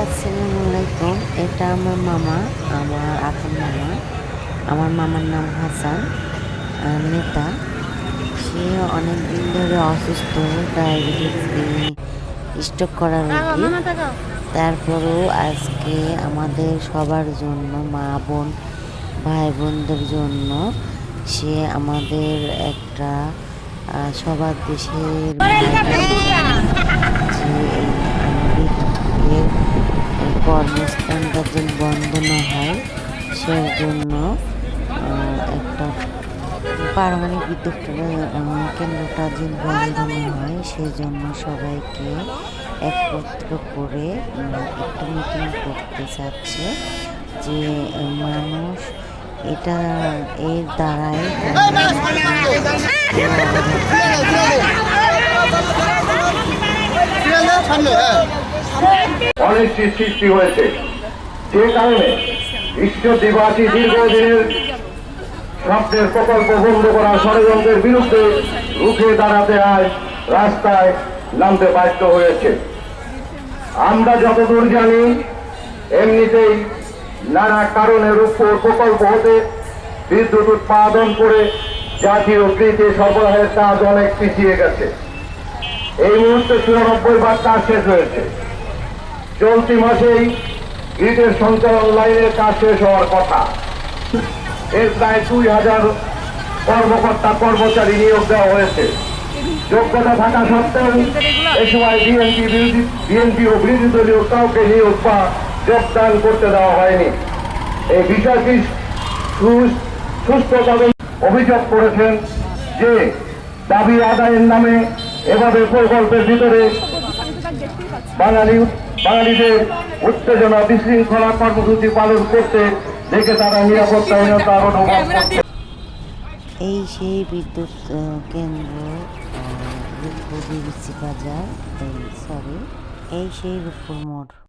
আসসালামু আলাইকুম। এটা আমার মামা, আমার আপন মামা। আমার মামার নাম হাসান নেতা। সে অনেক দিন ধরে অসুস্থ, ডায়াবেটিস স্ট্রোক করা রোগী। তারপরেও আজকে আমাদের সবার জন্য, মা বোন ভাই বোনদের জন্য সে আমাদের একটা সবার দেশের যে এই আমেরিকার কর্মস্থানটা যেন বন্ধ না হয় সেজন্য একটা পারমাণবিক বিদ্যুৎ কেন্দ্রটা যেন বন্ধ না হয় সেজন্য সবাইকে একত্র করে একটা মিটিং করতে চাচ্ছে যে মানুষ এটা এর দ্বারাই অনিশ্চিত সৃষ্টি হয়েছে, যে কারণে বিশ্ববাসী দীর্ঘদিনের স্বপ্নের প্রকল্প বন্ধ করা ষড়যন্ত্রের বিরুদ্ধে রুখে দাঁড়াতে আজ রাস্তায় নামতে বাধ্য হয়েছে। আমরা যতদূর জানি, এমনিতেই নানা কারণের উপর প্রকল্প হতে বিদ্যুৎ উৎপাদন করে জাতীয় গ্রিডে সরবরাহের কাজ অনেক পিছিয়ে গেছে। এই মুহূর্তে ৯৪ কাজ শেষ হয়েছে। চলতি মাসেই গ্রিডের সঞ্চালন লাইনের কাজ শেষ হওয়ার কথা। এর প্রায় ২,০০০ কর্মকর্তা কর্মচারী নিয়োগ দেওয়া হয়েছে। যোগ্যতা থাকা সত্ত্বেও এ সময় বিএনপি ও বিরোধী দলীয় কাউকে নিয়োগ বা যোগদান করতে দেওয়া হয়নি। এই বিষয়টি সুস্থ তদন্ত অভিযোগ করেছেন যে দাবি আদায়ের নামে এভাবে প্রকল্পের ভিতরে বাঙালিদের উত্তেজনা বিশৃঙ্খলা কর্মসূচি পালন করতে দেখে তারা নিরাপত্তাহীনতা অনুভব করছে। এই সেই বিদ্যুৎ কেন্দ্র রূপপুর বিবিসি বাজার, এই সেই রূপপুর মোড়।